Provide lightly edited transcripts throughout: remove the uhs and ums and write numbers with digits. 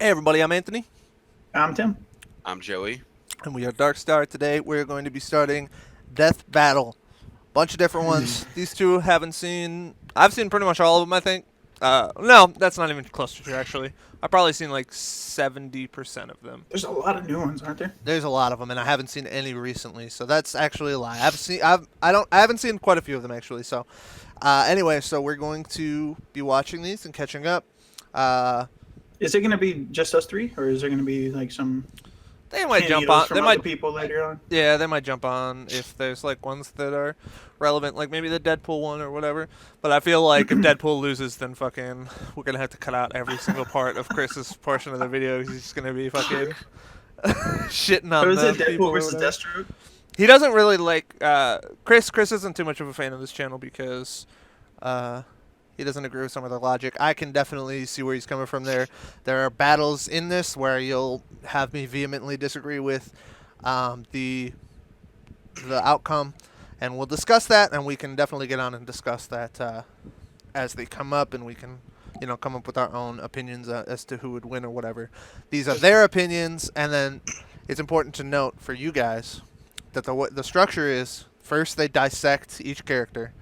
Hey everybody, I'm Anthony, I'm Tim. I'm Joey. and we are DarkStar. Today we're going to be starting Death Battle. Bunch of different ones. These two haven't seen. I've seen pretty much all of them, I think. No, that's not even close to true, actually. I've probably seen like 70% of them. There's a lot of new ones, aren't there? There's a lot of them, and I haven't seen any recently, so that's actually a lie. I haven't seen quite a few of them actually. So, anyway, so we're going to be watching these and catching up. Uh, Is it going to be just us three, or is there going to be like some they might jump cameos on. from They other might. people later on? Yeah, they might jump on if there's like ones that are relevant, like maybe the Deadpool one or whatever. But I feel like if Deadpool loses, then fucking we're gonna have to cut out every single part of Chris's portion of the video. He's just gonna be fucking shitting So on is the it people Deadpool or versus whatever. Deathstroke? He doesn't really like Chris. Chris isn't too much of a fan of this channel because he doesn't agree with some of the logic. I can definitely see where he's coming from there. There are battles in this where you'll have me vehemently disagree with the outcome, and we'll discuss that, and we can definitely get on and discuss that as they come up, and we can come up with our own opinions as to who would win or whatever. These are their opinions, and then it's important to note for you guys that the structure is first they dissect each character.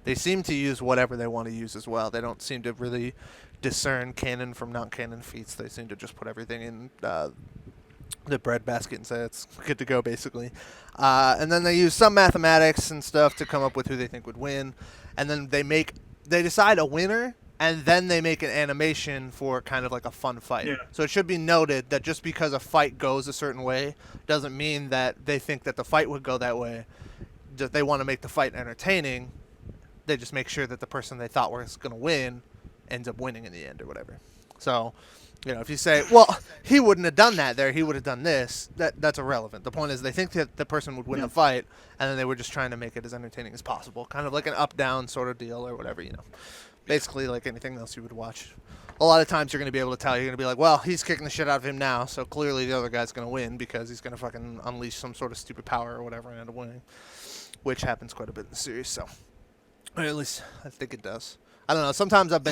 They seem to use whatever they want to use as well. They don't seem to really discern canon from non-canon feats. They seem to just put everything in the bread basket and say it's good to go, basically. And then they use some mathematics and stuff to come up with who they think would win. And then they decide a winner, and then they make an animation for kind of like a fun fight. Yeah. So it should be noted that just because a fight goes a certain way doesn't mean that they think that the fight would go that way. Just they want to make the fight entertaining. They just make sure that the person they thought was going to win ends up winning in the end or whatever. So, if you say, well, he wouldn't have done that there, he would have done this, that's irrelevant. The point is they think that the person would win the fight, and then they were just trying to make it as entertaining as possible. Kind of like an up-down sort of deal or whatever, Basically like anything else you would watch. A lot of times you're going to be able to tell. You're going to be like, well, he's kicking the shit out of him now, so clearly the other guy's going to win because he's going to fucking unleash some sort of stupid power or whatever and end up winning, which happens quite a bit in the series, so. Or at least I think it does. I don't know. Sometimes I've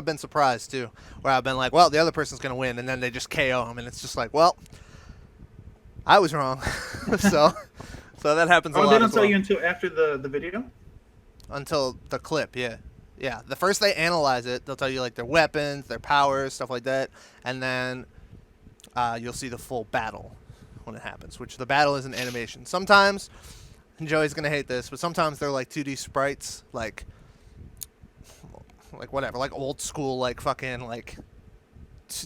been surprised too, where I've been like, well, the other person's gonna win, and then they just KO him, and it's just like, well, I was wrong. so that happens a lot. Oh, they don't as tell well. you until after the video? Until the clip, yeah. The first they analyze it, they'll tell you like their weapons, their powers, stuff like that, and then you'll see the full battle when it happens. Which the battle is an animation. Sometimes. And Joey's gonna hate this, but sometimes they're like 2D sprites, like whatever, like old school, like fucking like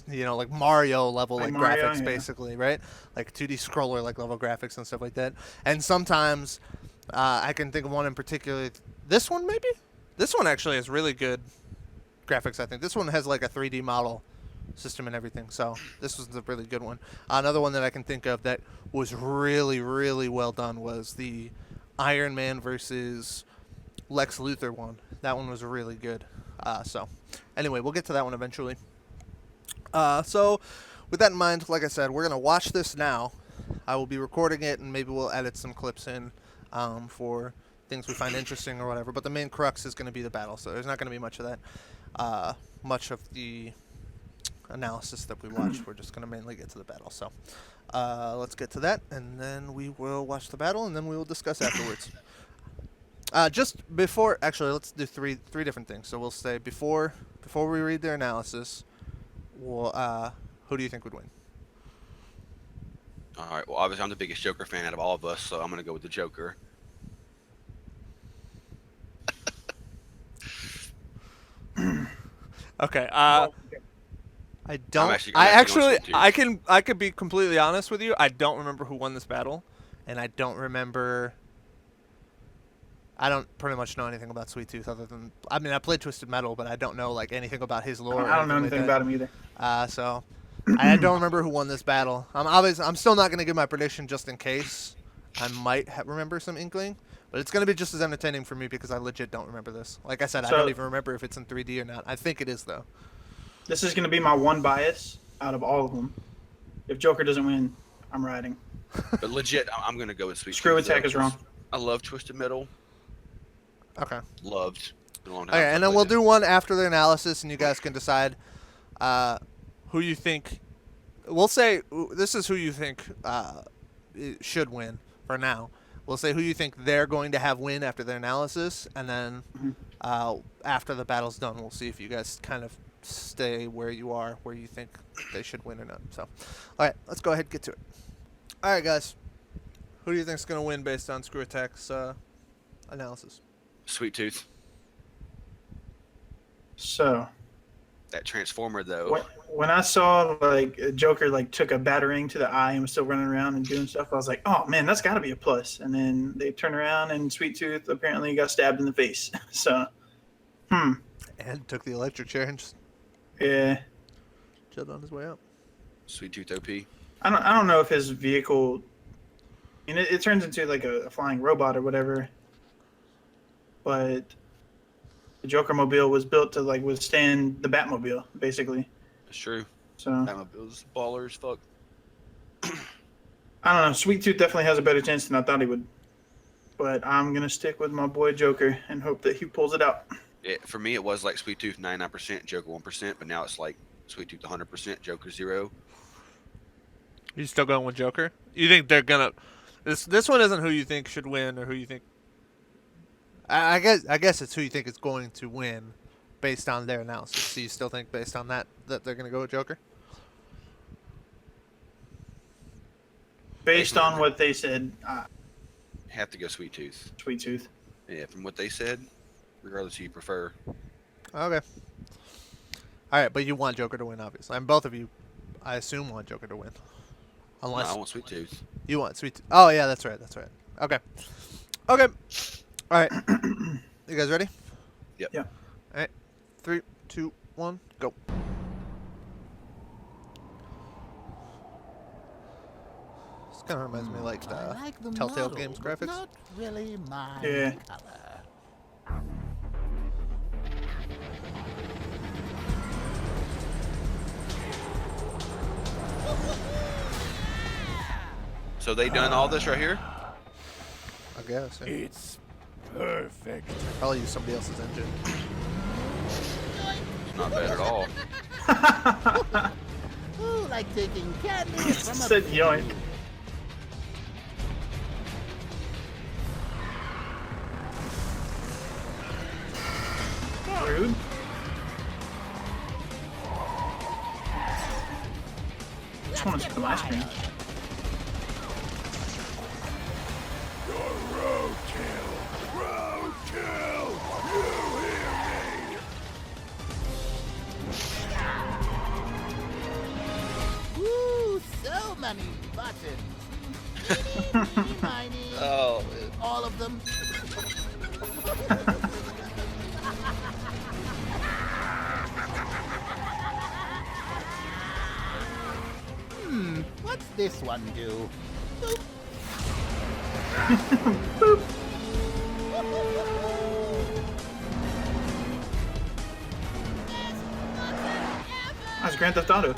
like Mario level Like like Mario, graphics, yeah. basically, right? Like 2D scroller like level graphics and stuff like that. And sometimes I can think of one in particular. This one maybe. This one actually has really good graphics. I think this one has like a 3D model system and everything. So this was a really good one. Another one that I can think of that was really, really well done was the Iron Man versus Lex Luthor one. That one was really good. So anyway, we'll get to that one eventually. So with that in mind, like I said, we're going to watch this now. I will be recording it, and maybe we'll edit some clips in for things we find interesting or whatever. But the main crux is going to be the battle, so there's not going to be much of that. Much of the analysis that we watch. We're just going to mainly get to the battle. So let's get to that, and then we will watch the battle, and then we will discuss afterwards. Just before, actually, let's do three different things. So we'll say before we read their analysis, who do you think would win? All right. Well, obviously, I'm the biggest Joker fan out of all of us, so I'm gonna go with the Joker. Okay. Well, I don't. I'm actually going I could be completely honest with you. I don't remember who won this battle, and I don't remember. I don't pretty much know anything about Sweet Tooth other than I mean I played Twisted Metal, but I don't know like anything about his lore. I don't know anything about him either. So I don't remember who won this battle. I'm still not going to give my prediction just in case. I might remember some inkling, but it's going to be just as entertaining for me because I legit don't remember this. Like I said, I So- don't even remember if it's in 3D or not. I think it is though. This is going to be my one bias out of all of them. If Joker doesn't win, I'm riding. But legit, I'm gonna go with Sweet Screw Tooth, Attack though. is wrong. I love Twisted Metal. Okay. Loved. Been a long time Okay, since and I then we'll played do one after the analysis, and you guys can decide who you think. We'll say this is who you think should win for now. We'll say who you think they're going to have win after their analysis, and then after the battle's done, we'll see if you guys kind of stay where you are, where you think they should win or not. So, all right, let's go ahead and get to it. All right, guys. Who do you think's going to win based on Screw Attack's analysis? Sweet Tooth. So That Transformer though. when I saw like Joker like took a battering to the eye and was still running around and doing stuff, I was like, oh man, that's got to be a plus. And then they turn around and Sweet Tooth apparently got stabbed in the face. So, And took the electric chair and just yeah, chilled on his way up. Sweet Tooth OP. I don't know if his vehicle, and it turns into like a flying robot or whatever, but the Joker mobile was built to like withstand the Batmobile, basically. That's true. So Batmobile's baller as fuck. I don't know. Sweet Tooth definitely has a better chance than I thought he would, but I'm gonna stick with my boy Joker and hope that he pulls it out. For me, it was like Sweet Tooth 99%, Joker 1%, but now it's like Sweet Tooth 100%, Joker 0. You still going with Joker? You think they're gonna? This one isn't who you think should win or who you think. I guess it's who you think is going to win, based on their analysis. So you still think based on that they're gonna go with Joker? Based on what they said, Have to go Sweet Tooth. Sweet Tooth. Yeah, from what they said, regardless who you prefer. Okay. All right, but you want Joker to win, obviously, and both of you, I assume, want Joker to win. Unless No, I want Sweet Tooth. you want Sweet. Oh yeah, that's right. That's right. Okay. Okay. All right. You guys ready? Yep. Yeah. All right. 3, 2, 1, go. This kind of reminds me of like I like the Telltale model, Games but graphics. Not really my Yeah. color. So they done all this right here? I guess. Yeah. It's perfect. Probably use somebody else's engine. Not bad at all. Ooh, like taking candy from a Said yoink. Rude. This one is some ice cream. Ooh, so many buttons. Eeny, miny, Oh, all of them. What's this one do? Boop. That's Grand Theft Auto.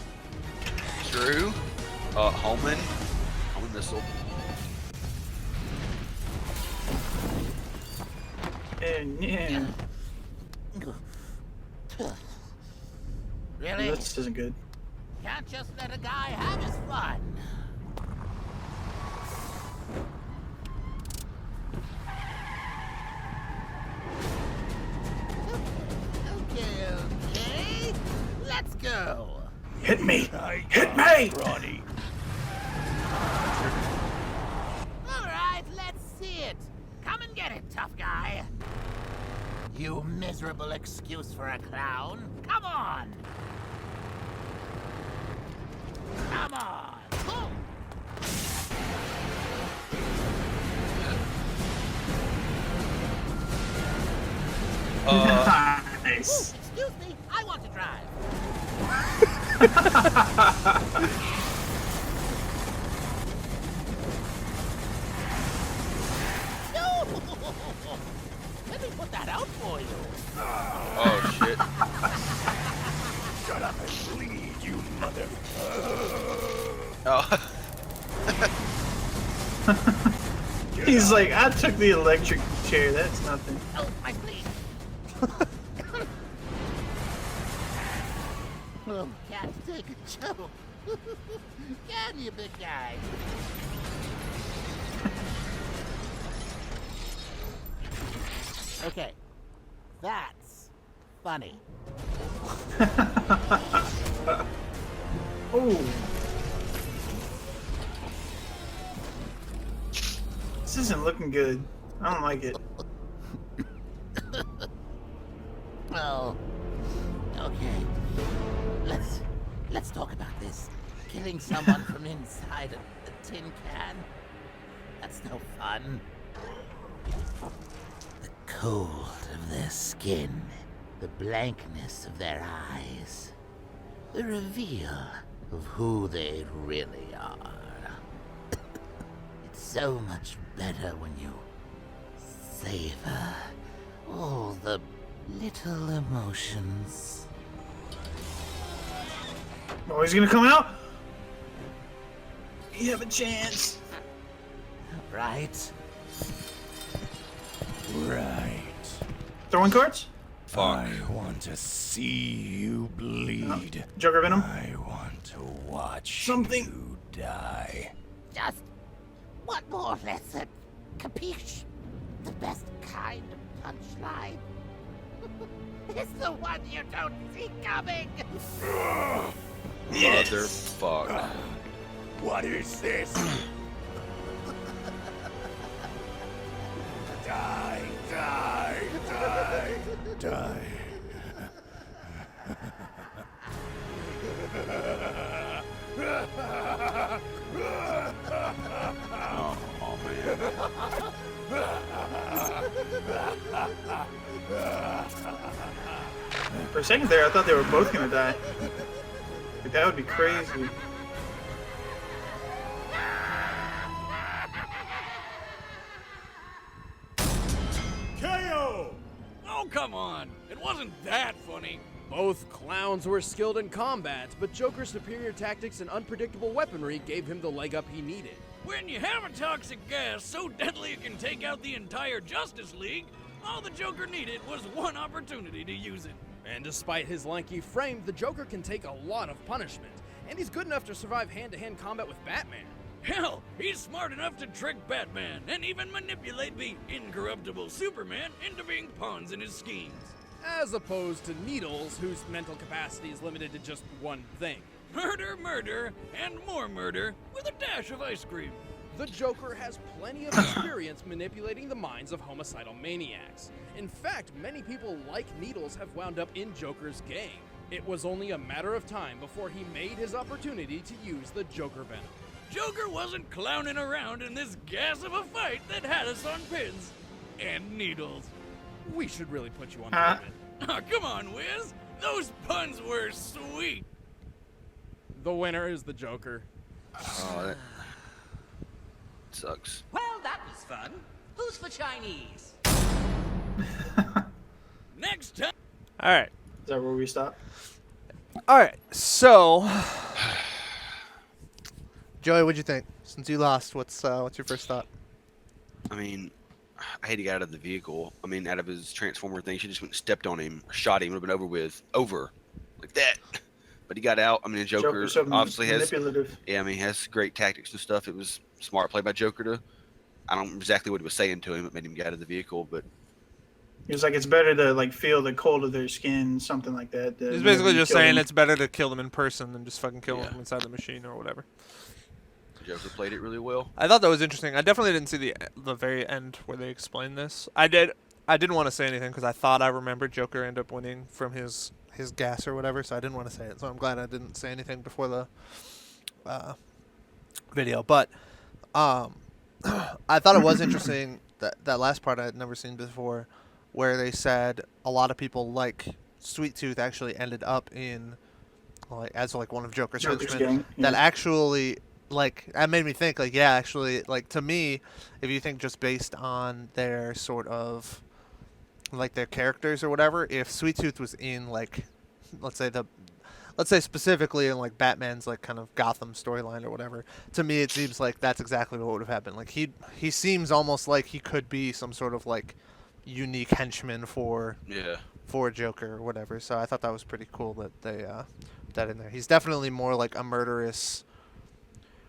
Drew. Holman missile. And yeah, Really? this isn't good. Can't just let a guy have his fun. Okay. Let's go. Hit me! Hit me! All right, let's see it. Come and get it, tough guy. You miserable excuse for a clown. Come on. Come on. Boom. Nice. Excuse me, I want to drive. No! Let me put that out for you. Oh shit. Shut up and bleed, you mother. Oh. He's like, I took the electric chair. That's nothing. Oh, my bleed. Oh, can't take a joke. Can you, big guy? Okay, that's funny. Oh. This isn't looking good. I don't like it. Well, okay. Let's talk about this. Killing someone from inside a tin can. That's no fun. The cold of their skin, the blankness of their eyes, the reveal of who they really are. It's so much better when you savor all the little emotions. Oh, he's gonna come out? You have a chance. Right? Right. Throwing cards? I want to see you bleed. Joker Venom? I want to watch Something. you die. Just one more lesson. Capiche? The best kind of punchline is the one you don't see coming. Motherfuck. What is this? Die, die, die, die. Oh man. For a second there, I thought they were both gonna die. Like, that would be crazy. KO! Oh, come on. It wasn't that funny. Both clowns were skilled in combat, but Joker's superior tactics and unpredictable weaponry gave him the leg up he needed. When you have a toxic gas so deadly it can take out the entire Justice League, all the Joker needed was one opportunity to use it. And despite his lanky frame, the Joker can take a lot of punishment, and he's good enough to survive hand-to-hand combat with Batman. Hell, he's smart enough to trick Batman and even manipulate the incorruptible Superman into being pawns in his schemes. As opposed to Needles, whose mental capacity is limited to just one thing. Murder, murder, and more murder with a dash of ice cream. The Joker has plenty of experience manipulating the minds of homicidal maniacs. In fact, many people like Needles have wound up in Joker's gang. It was only a matter of time before he made his opportunity to use the Joker Venom. Joker wasn't clowning around in this gas of a fight that had us on pins and needles. We should really put you on the Huh? limit. Oh, come on, Wiz. Those puns were sweet. The winner is the Joker. Oh, that sucks. Well, that was fun. Who's for Chinese? Next time. All right. Is that where we stop? All right. So, Joey, what'd you think? Since you lost, what's your first thought? I mean, I hate to get out of the vehicle. I mean, out of his transformer thing, she just went and stepped on him, or shot him, would have been over with. Over. Like that. But he got out. I mean, the Joker Joker's so obviously has, manipulative. yeah, I mean, he has great tactics and stuff. It was smart play by Joker to, I don't know exactly what he was saying to him. It made him get out of the vehicle, but He was like, it's better to like feel the cold of their skin, something like that. He's basically just kill saying them. it's better to kill them in person than just fucking kill Yeah. them inside the machine or whatever. Joker played it really well. I thought that was interesting. I definitely didn't see the very end where they explained this. I didn't want to say anything because I thought I remembered Joker ended up winning from his gas or whatever, so I didn't want to say it. So I'm glad I didn't say anything before the video. But I thought it was interesting that last part I had never seen before, where they said a lot of people like Sweet Tooth actually ended up in as one of Joker's Joker's henchmen. gang, That yeah. actually that made me think yeah, actually to me, if you think just based on their sort of their characters or whatever, if Sweet Tooth was in let's say specifically in Batman's kind of Gotham storyline or whatever, to me it seems like that's exactly what would have happened. He seems almost like he could be some sort of unique henchman for Yeah. for Joker or whatever. So I thought that was pretty cool that they that in there. He's definitely more like a murderous.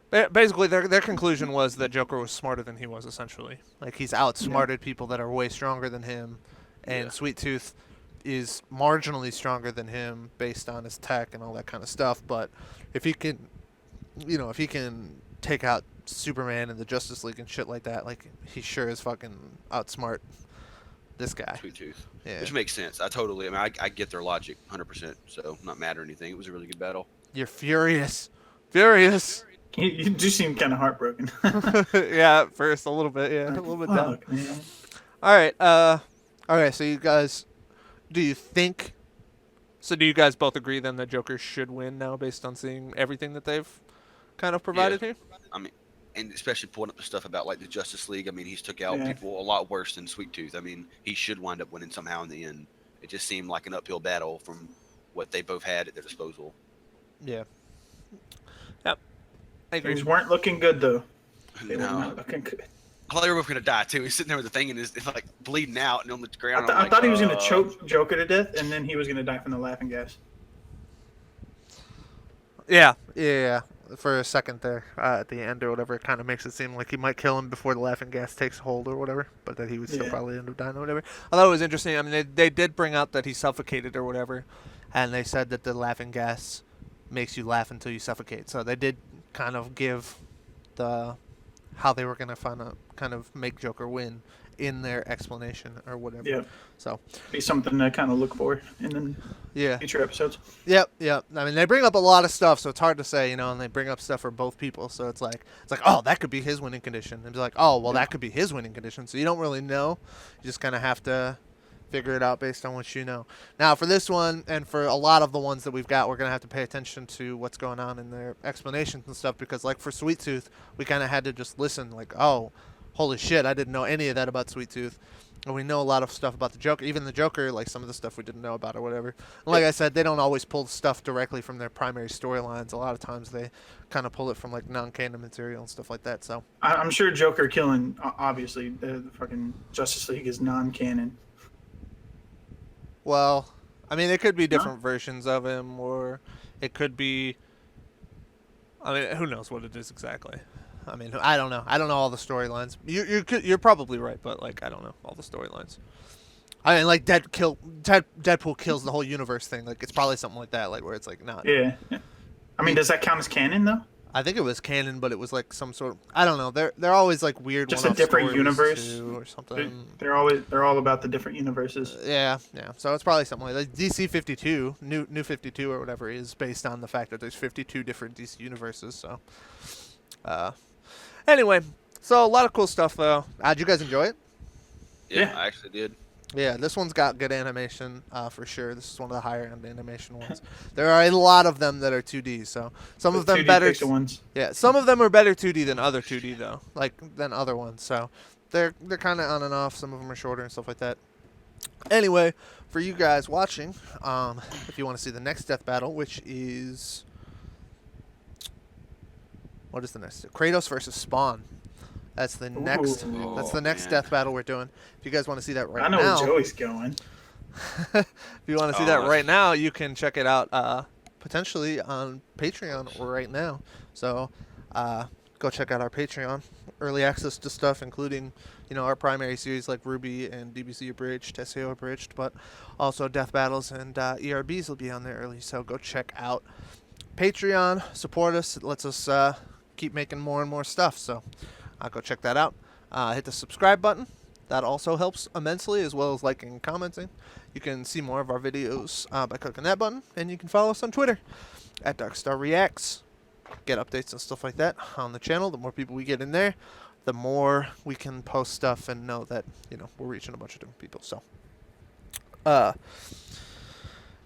Basically, their conclusion was that Joker was smarter than he was, essentially. Like, he's outsmarted people that are way stronger than him, and Sweet Tooth is marginally stronger than him based on his tech and all that kind of stuff. But if he can, if he can take out Superman and the Justice League and shit like that, like, he sure is fucking outsmart this guy. Sweet Tooth. Yeah. Which makes sense. I get their logic 100%, so not mad or anything. It was a really good battle. You're furious. Furious. You do seem kind of heartbroken. Yeah, at first, a little bit, yeah. A little bit down. Fuck, man. All right, okay, so you guys, do you guys both agree then that Joker should win now based on seeing everything that they've kind of provided here? I mean, and especially pulling up the stuff about like the Justice League. I mean, he's took out people a lot worse than Sweet Tooth. I mean, he should wind up winning somehow in the end. It just seemed like an uphill battle from what they both had at their disposal. Yeah. Yep. I agree. Things weren't looking good though. They were No. not looking good. I thought they were both gonna die too. He's sitting there with the thing and it's like bleeding out and on the ground. I thought he was gonna choke Joker to death, and then he was gonna die from the laughing gas. Yeah. For a second there, at the end or whatever, it kind of makes it seem like he might kill him before the laughing gas takes hold or whatever, but that he would still probably end up dying or whatever. I thought it was interesting. I mean, they did bring out that he suffocated or whatever, and they said that the laughing gas makes you laugh until you suffocate. So they did kind of give how they were going to kind of make Joker win in their explanation or whatever. Yeah. So be something to kind of look for in the future episodes. Yep. I mean, they bring up a lot of stuff, so it's hard to say, and they bring up stuff for both people. So it's like, oh, that could be his winning condition. And it's like, oh, well, that could be his winning condition. So you don't really know. You just kind of have to figure it out based on what you know. Now, for this one, and for a lot of the ones that we've got, we're going to have to pay attention to what's going on in their explanations and stuff, because, like, for Sweet Tooth, we kind of had to just listen, like, oh, holy shit, I didn't know any of that about Sweet Tooth. And we know a lot of stuff about the Joker. Even the Joker, like, some of the stuff we didn't know about or whatever. And like I said, they don't always pull stuff directly from their primary storylines. A lot of times they kind of pull it from, like, non-canon material and stuff like that. So I'm sure Joker killing, obviously, the fucking Justice League is non-canon. well, I mean, it could be different versions of him, or it could be, I mean, who knows what it is exactly. I mean, I don't know. I don't know all the storylines. You're probably right, but, like, I don't know all the storylines. I mean, like, Deadpool kills the whole universe thing. Like, it's probably something like that, like, where it's like not. Yeah. I mean, does that count as canon though? I think it was canon, but it was like some sort of, I don't know. They're always like weird. Just a different universe or something. They're all about the different universes. Yeah. So it's probably something like DC 52, New 52 or whatever is based on the fact that there's 52 different DC universes. So, anyway, so a lot of cool stuff though. Did you guys enjoy it? Yeah, I actually did. Yeah, this one's got good animation for sure. This is one of the higher end animation ones. There are a lot of them that are 2D, so some of them 2D better. pixel ones. Yeah, some of them are better 2D than other 2D though, than other ones. So they're kind of on and off. Some of them are shorter and stuff like that. Anyway, for you guys watching, if you want to see the next death battle, which is what is the next? Kratos versus Spawn. That's the next. That's the next death battle we're doing. If you guys want to see that right now, I know where Joey's going. If you want to see that right now, you can check it out potentially on Patreon right now. So go check out our Patreon. Early access to stuff, including our primary series like RWBY and DBZ Abridged, SAO Abridged, but also death battles and ERBs will be on there early. So go check out Patreon. Support us. It lets us keep making more and more stuff. So. Go check that out. Hit the subscribe button. That also helps immensely, as well as liking and commenting. You can see more of our videos by clicking that button, and you can follow us on Twitter at DarkStar Reacts. Get updates and stuff like that on the channel. The more people we get in there, the more we can post stuff and know that we're reaching a bunch of different people. So,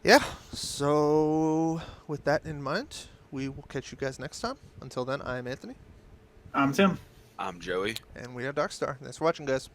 yeah. So with that in mind, we will catch you guys next time. Until then, I'm Anthony. I'm Tim. I'm Joey. And we are DarkStar. Thanks for watching, guys.